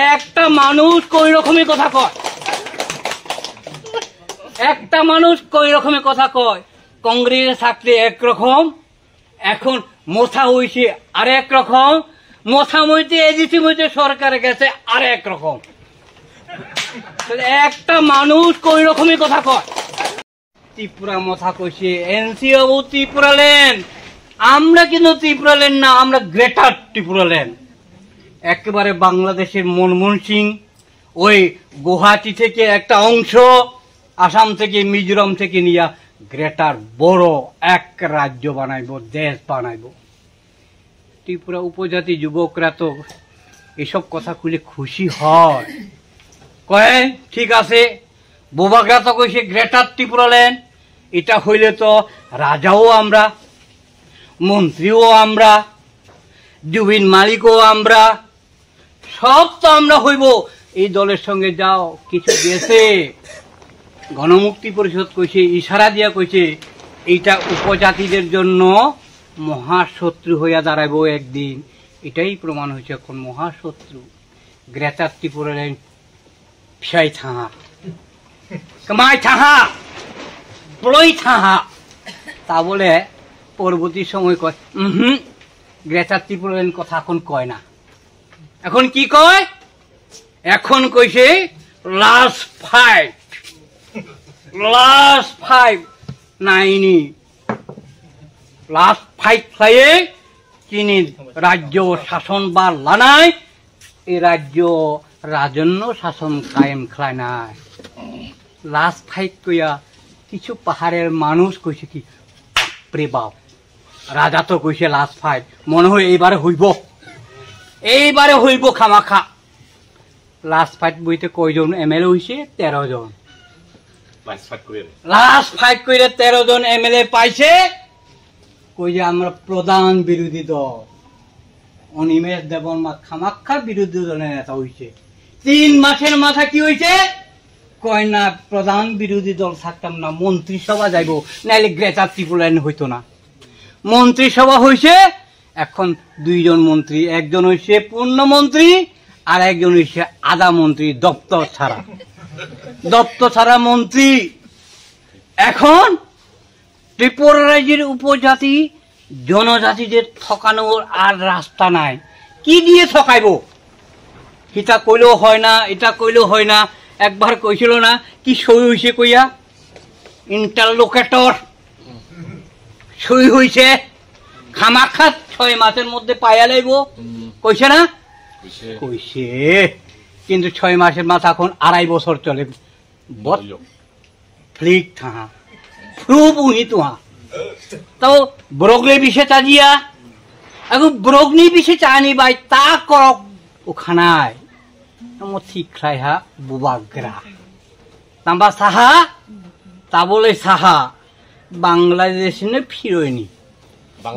একটা মানুষ কই রকমের কথা কয়, একটা মানুষ কই রকমের কথা কয়। কংগ্রেস থাকলে একরকম, এখন মোথা হইছে আর এক রকম, মোথা মইতে এজিসি মইতে সরকারে গেছে আর এক রকম। একটা মানুষ কই রকমের কথা কয়। ত্রিপুরা মোথা কইছে এনসি বাবু ত্রিপুরা ল্যান্ড, আমরা কিন্তু ত্রিপুরা ল্যান্ড না, আমরা গ্রেটার ত্রিপুরা ল্যান্ড। একেবারে বাংলাদেশের মনমোহন সিং ওই গুয়াহাটি থেকে একটা অংশ, আসাম থেকে মিজোরাম থেকে নিয়ে গ্রেটার বড় এক রাজ্য বানাইব, দেশ বানাইব। ত্রিপুরা উপজাতি যুবকরা তো এসব কথা খুলে খুশি হয়, কয় ঠিক আছে। বোবাকরা তো কইছে গ্রেটার ত্রিপুরা ল্যান্ড, এটা হইলে তো রাজাও আমরা, মন্ত্রীও আমরা, জুবিন মালিকও আমরা, সব তো আমরা হইব। এই দলের সঙ্গে যাও কিছু গেছে। গণমুক্তি পরিষদ কইছে, ইশারা দিয়া কইছে এইটা উপজাতিদের জন্য মহাশত্রু হইয়া দাঁড়াইব একদিন। এটাই প্রমাণ হয়েছে এখন মহাশত্রু। গ্রেটার ত্রিপুরা ল্যান্ড ফিয়াই থাহা, কামাই থাহা, প্রলয় থাহা। তা বলে পরবর্তী সময় কয় গ্রেটার ত্রিপুরা ল্যান্ড কথা এখন কয় না। এখন কি কয়? এখন কইছে লাস্ট ফাইট, লাস্ট ফাইট নাইনি, লাস্ট ফাইট খাইয়ে তিনি রাজ্য শাসন বা লানাই, এই রাজ্য রাজন্য শাসন কায়েম খায় নাই। লাস্ট ফাইট কইয়া কিছু পাহাড়ের মানুষ কইছে কি বাপরে বাপ, রাজা তো কইছে লাস্ট ফাইট, মনে হয় এইবারে হইব, এইবারে হইব খামাখা। লাস্ট ফাইট বইতে কয়জন এমএলএ হইছে? 13 জন। লাস্ট ফাইট করে 13 জন এমএলএ পাইছে। কই যে আমরা প্রধান বিরোধী দল, অনিমেষ দেববর্মা খামাখা বিরোধী দলের নেতা হইছে। 3 মাসের মাথা কি হইছে? কয় না প্রধান বিরোধী দল থাকতাম না, মন্ত্রিসভা যাইব, নাইলে গ্রেটার ত্রিপুরা ল্যান্ড হইতো না। মন্ত্রিসভা হইছে, এখন 2 জন মন্ত্রী, একজন হইছে পূর্ণমন্ত্রী আর একজন হইছে আধা মন্ত্রী, দপ্তর ছাড়া, দপ্তর ছাড়া মন্ত্রী। এখন ত্রিপুরা রাজ্যের উপজাতি জনজাতিদের ঠকানোর আর রাস্তা নাই। কি দিয়ে ঠকাইব? এটা কইলেও হয় না, এটা কইলেও হয় না। একবার কইছিল না কি সই হইছে কইয়া, ইন্টারলোকেটর সই হইছে, খামাখা 6 মাসের মধ্যে পাইয়া লাইব, কইছে না? কইছে, কিন্তু 6 মাসের মাথা এখন 2.5 বছর চলে। ফ্লিক থাহা ফ্লু বুহি তুহা তাও ব্রগলে বিষে চাজিয়া এখন ব্রগনি বিষে চানি বাই তা করক ওখানায় ঠিক খাই হা বুবাগ্রা তাম্বা সাহা তা বলে সাহা বাংলাদেশে ফিরোয়নি,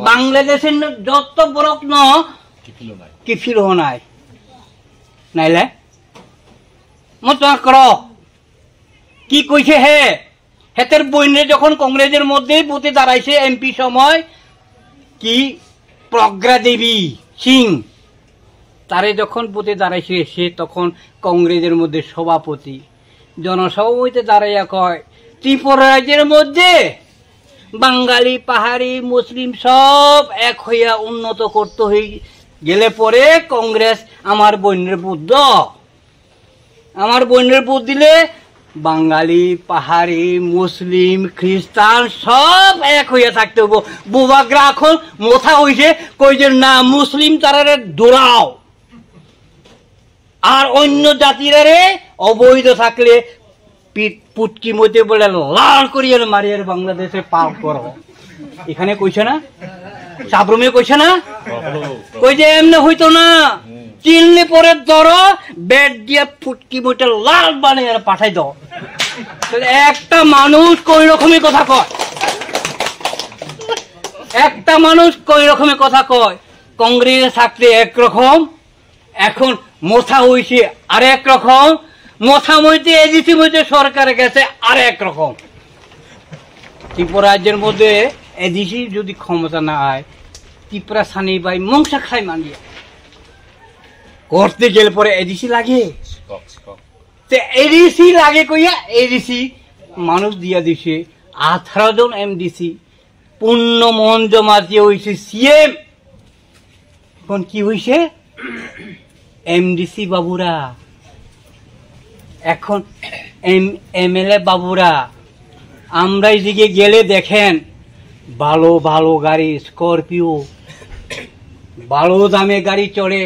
বাংলাদেশের যত ব্রক ন কি ফির নাই নাইলে মত কর কি কইছে হে হেতের বইনে যখন কংগ্রেসের মধ্যে বুথে দাঁড়াইছে এমপি সময় কি প্রজ্ঞা দেবী সিং তারে যখন বুথে দাঁড়াইছে সে তখন কংগ্রেসের মধ্যে সভাপতি, জনসভাপতিতে দাঁড়াইয়া কয় ত্রিপুরা রাজ্যের মধ্যে বাঙালি পাহাড়ি মুসলিম সব এক হইয়া উন্নত করতে হয়ে গেলে পরে কংগ্রেস আমার বইনের বুথ দাও, আমার বইনের বুথ দিলে বাঙালি পাহাড়ি মুসলিম খ্রিস্টান সব এক হইয়া থাকতে হবো। বুবাগ্রা এখন মোথা হইছে কই যে না মুসলিম তারারে দৌড়াও আর অন্য জাতিরারে অবৈধ থাকলে পুটকি মধ্যে বলে লাল করিয়া মারিয়ার বাংলাদেশে পার করো। এখানে কইছে না, সাবরুমে কইছে না, কই যে এমনি হইতো না, চিনলে পরে ধরো বেড দিয়ে ফুটকি মধ্যে লাল বানিয়ে পাঠাই দাও। একটা মানুষ কই রকমের কথা কয়, একটা মানুষ কই রকমের কথা কয়। কংগ্রেস থাকলে একরকম, এখন মোথা হইছে আর এক রকম, মোথা মধ্যে এজিসি মধ্যে সরকারে গেছে আর এক রকম। ত্রিপুরা রাজ্যের মধ্যে এজিসি যদি ক্ষমতা না হয় ত্রিপুরা সানি বাই মংসা খাই মানিয়ে করতে গেলে পরে এডিসি লাগে, এডিসি লাগে কইয়া এডিসি মানুষ দিয়া দিছে 18 জন এমডিসি, পূর্ণ মঞ্চ মাতিয়ে হয়েছে সিএম। এখন কি হয়েছে এমডিসি বাবুরা, এখন এমএলএ বাবুরা। আমরা এদিকে গেলে দেখেন ভালো ভালো গাড়ি, স্করপিও, ভালো দামে গাড়ি চড়ে,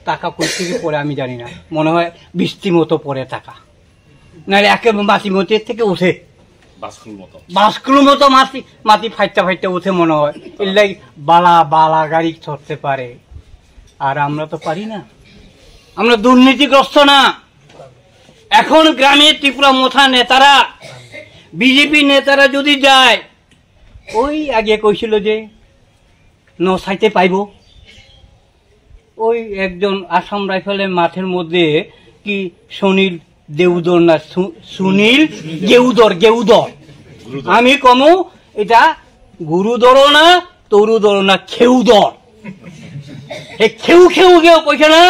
টাকা কই থেকে পরে আমি জানি না, মনে হয় বৃষ্টি মতো পরে টাকা, নাহলে একেবারে মাটি মতির থেকে উঠে বাসকুর মতো মাটি ফাইটটা ফাইটটা উঠে মনে হয়। এর লাগে বালা বালা গাড়ি চড়তে পারে, আর আমরা তো পারি না, আমরা দুর্নীতিগ্রস্ত না। এখন গ্রামে ত্রিপুরা মোথা নেতারা, বিজেপি নেতারা যদি যায়, ওই আগে কইছিল যে নসাইতে পাইব, ওই একজন আসাম রাইফেলের মাঠের মধ্যে কি সুনীল দেউদর না সুনীল গেউদর, আমি কমু এটা গুরুদর না তরুদর না খেউদর, খেউ খেউ গেও কইছে না,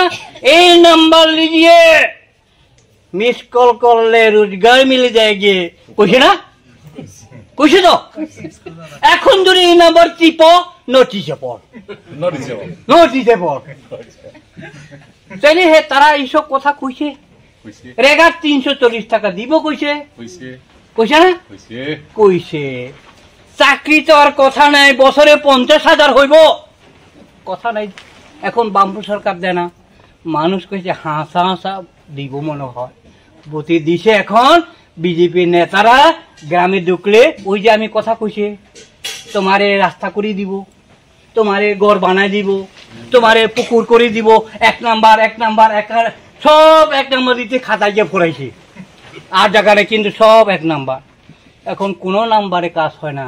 এই নাম্বার লিজিয়ে মিস কল করলে রোজগার মিলে যায় গিয়ে, কইছে না, কইছে তো। এখন যদি এই নাম্বার টিপ নোটিশে পড়, তাইলে হে তারা এইসব কথা কইছে। রেগার 340 টাকা দিব কইছে, কইছে না, কইছে। চাকরি তো আর কথা নাই, বছরে 50,000 হইব, কথা নাই। এখন বামপু সরকার দেয় না, মানুষ কইছে হাসা হাসা দিব মনে হয়, বতি দিছে। এখন বিজেপি নেতারা গ্রামে ঢুকলে ওই যে আমি কথা কইছে, তোমারে রাস্তা করে দিব, তোমারে ঘর বানাই দিব, তোমারে পুকুর করে দিব, 1 নাম্বার সব 1 নাম্বার দিতে খাতায় গিয়ে ফোরাইছে, আর জায়গায় কিন্তু সব 1 নাম্বার। এখন কোনো নাম্বারে কাজ হয় না।